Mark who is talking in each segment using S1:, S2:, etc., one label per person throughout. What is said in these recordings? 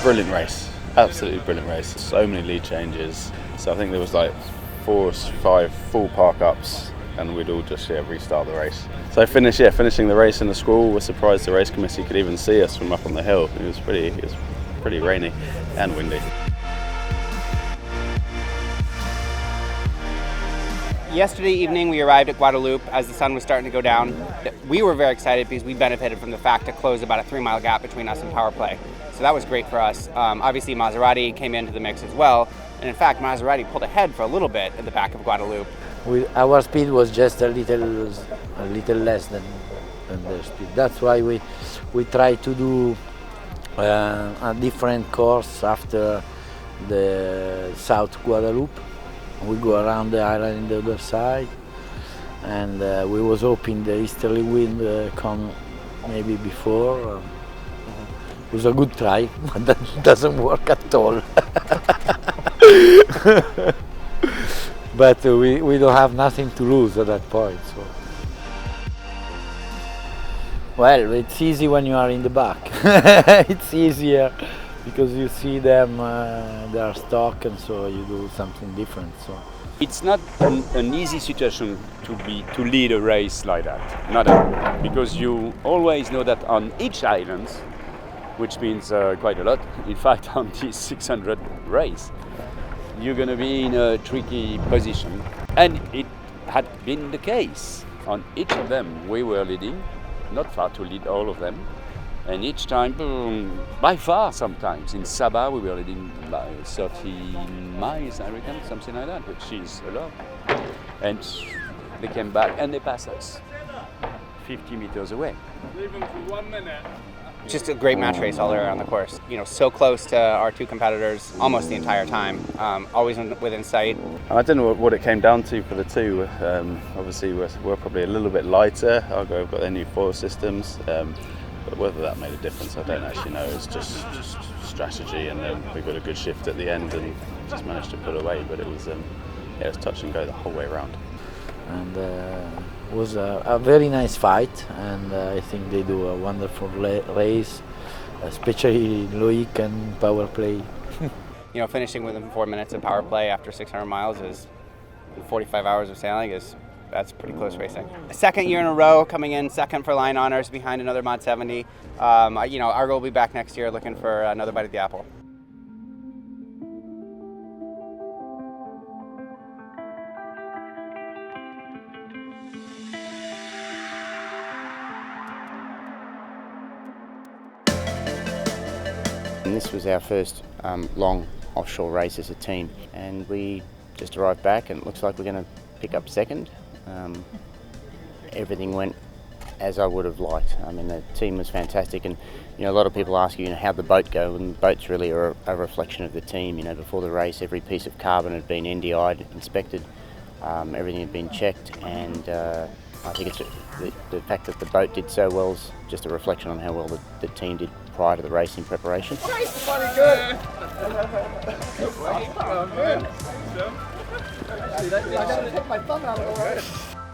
S1: Brilliant race, absolutely brilliant race. So many lead changes. So I think there was like 4 or 5 full park ups, and we'd all just restart the race. So finishing the race in the squall. We're surprised the race committee could even see us from up on the hill. It was pretty rainy and windy.
S2: Yesterday evening we arrived at Guadeloupe as the sun was starting to go down. We were very excited because we benefited from the fact to close about a 3-mile gap between us and PowerPlay. So that was great for us. Obviously Maserati came into the mix as well. And in fact, Maserati pulled ahead for a little bit at the back of Guadeloupe.
S3: Our speed was just a little less than their speed. That's why we try to do a different course after the South Guadeloupe. We go around the island on the other side, and we was hoping the easterly wind come maybe before. It was a good try, but that doesn't work at all. But we don't have nothing to lose at that point. So. Well, it's easy when you are in the back. It's easier because you see them, they are stuck, and so you do something different. So
S4: it's not an easy situation to lead a race like that. Not at, because you always know that on each island, which means quite a lot. In fact, on this 600 race, you're going to be in a tricky position, and it had been the case on each of them. We were leading, not far to lead all of them. And each time, by far sometimes, in Sabah we were leading by 30 miles, I reckon, something like that, which is a lot. And they came back and they passed us 50 meters away.
S5: Leaving for 1 minute.
S2: Just a great match race all around the course. You know, so close to our 2 competitors almost the entire time, always within sight.
S1: I don't know what it came down to for the two. Obviously we're probably a little bit lighter. Argo have got their new foil systems. But whether that made a difference, I don't actually know. It's just strategy, and then we got a good shift at the end and just managed to pull away. But it was touch and go the whole way around.
S3: And it was a very nice fight, and I think they do a wonderful race, especially Loick and PowerPlay.
S2: You know, finishing within 4 minutes of PowerPlay after 600 miles is 45 hours of sailing that's pretty close racing. Second year in a row coming in second for line honors behind another Mod 70. You know, Argo will be back next year looking for another bite at the apple.
S6: And this was our first long offshore race as a team, and we just arrived back, and it looks like we're going to pick up second. Everything went as I would have liked. I mean, the team was fantastic, and you know, a lot of people ask you, how'd the boat go, and the boats really are a reflection of the team. You know, before the race, every piece of carbon had been NDI'd, inspected, everything had been checked, and I think it's the fact that the boat did so well is just a reflection on how well the team did prior to the race in preparation.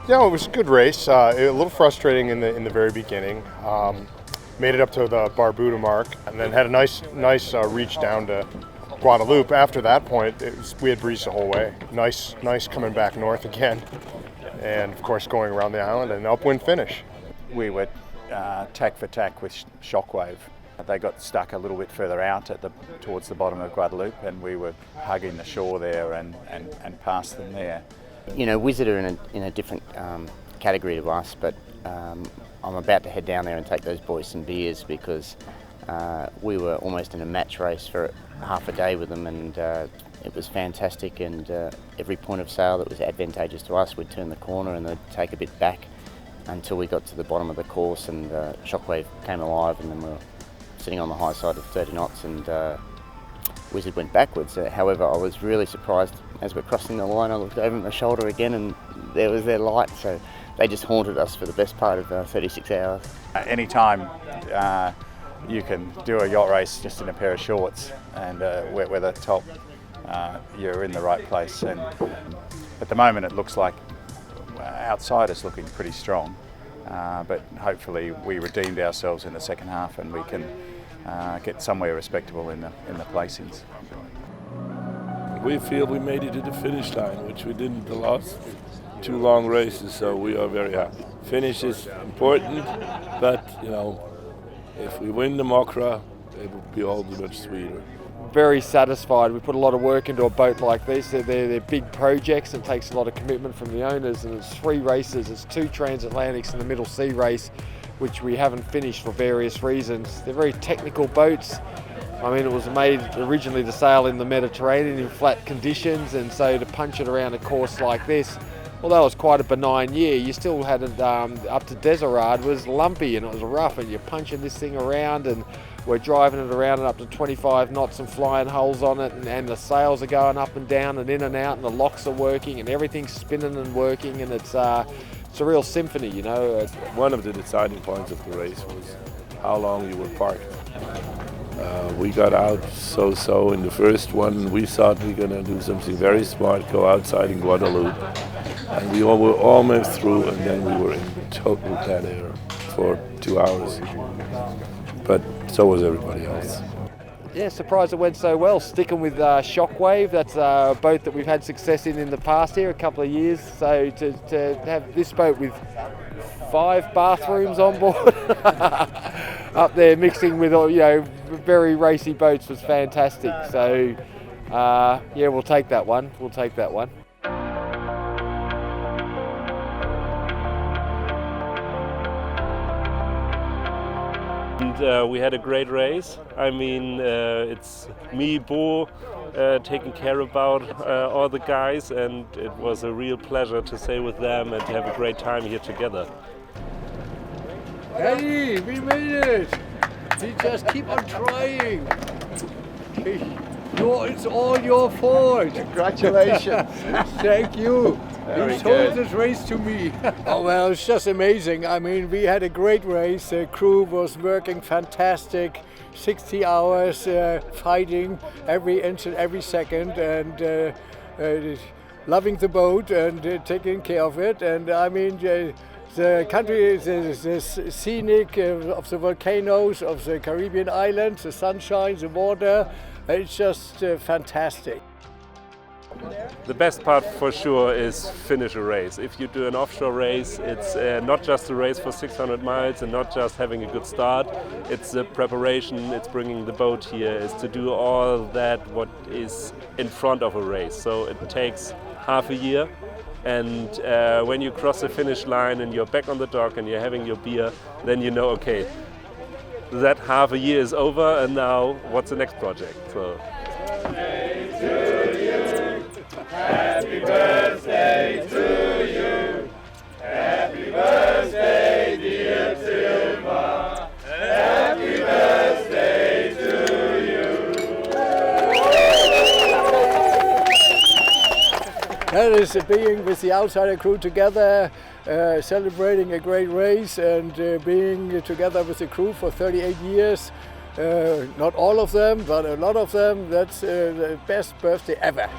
S5: Yeah, it was a good race. A little frustrating in the very beginning. Made it up to the Barbuda mark, and then had a nice reach down to Guadeloupe. After that point, we had breezed the whole way. Nice coming back north again, and of course going around the island and upwind finish.
S7: We were tack for tack with Shockwave. They got stuck a little bit further out towards the bottom of Guadeloupe, and we were hugging the shore there and passed them there.
S6: You know, Wizard are in a different category to us, but I'm about to head down there and take those boys some beers, because we were almost in a match race for half a day with them, and it was fantastic, and every point of sail that was advantageous to us, we'd turn the corner and they'd take a bit back until we got to the bottom of the course, and Shockwave came alive, and then we were sitting on the high side of 30 knots, and Wizard went backwards. However, I was really surprised as we're crossing the line. I looked over my shoulder again, and there was their light, so they just haunted us for the best part of 36 hours.
S7: Anytime you can do a yacht race just in a pair of shorts and wear the top, you're in the right place. And at the moment it looks like outside is looking pretty strong, but hopefully we redeemed ourselves in the second half, and we can get somewhere respectable in the placings.
S8: We feel we made it to the finish line, which we didn't the last 2 long races, so we are very happy. Finish is important, but if we win the MOCRA, it will be all much sweeter.
S9: Very satisfied. We put a lot of work into a boat like this. They're big projects and takes a lot of commitment from the owners, and it's 3 races. It's 2 transatlantics and the middle sea race, which we haven't finished for various reasons. They're very technical boats. I mean, it was made originally to sail in the Mediterranean in flat conditions, and so to punch it around a course like this, although it was quite a benign year, you still had it up to Desirade was lumpy and it was rough, and you're punching this thing around, and we're driving it around and up to 25 knots and flying holes on it, and the sails are going up and down and in and out, and the locks are working and everything's spinning and working, and it's a real symphony,
S8: One of the deciding points of the race was how long you were parked. We got out so in the first one. We thought we were going to do something very smart, go outside in Guadeloupe, and we all were almost through, and then we were in total dead air for 2 hours. But so was everybody else.
S9: Yeah, surprised it went so well. Sticking with Shockwave, that's a boat that we've had success in the past here, a couple of years. So to have this boat with 5 bathrooms on board up there mixing with very racy boats was fantastic. So yeah, we'll take that one.
S10: And we had a great race. I mean, it's me, Bo, taking care about all the guys, and it was a real pleasure to sail with them and to have a great time here together.
S11: Hey, we made it! We just keep on trying. It's all your fault.
S12: Congratulations.
S11: Thank you.
S12: Very
S11: You sold
S12: good.
S11: this race to me. Oh, well, it's just amazing. I mean, we had a great race. The crew was working fantastic. 60 hours fighting every inch and every second, and loving the boat and taking care of it. And I mean, the country, the scenic of the volcanoes, of the Caribbean islands, the sunshine, the water, it's just fantastic.
S10: The best part for sure is finish a race. If you do an offshore race, it's not just a race for 600 miles and not just having a good start. It's the preparation, it's bringing the boat here, it's to do all that what is in front of a race. So it takes half a year. And when you cross the finish line and you're back on the dock and you're having your beer, then you know, okay, that half a year is over, and now what's the next project? So.
S13: Happy birthday to you. Happy birthday, dear Tilmar. Happy birthday to you.
S11: That is being with the outsider crew together, celebrating a great race, and being together with the crew for 38 years. Not all of them, but a lot of them. That's the best birthday ever.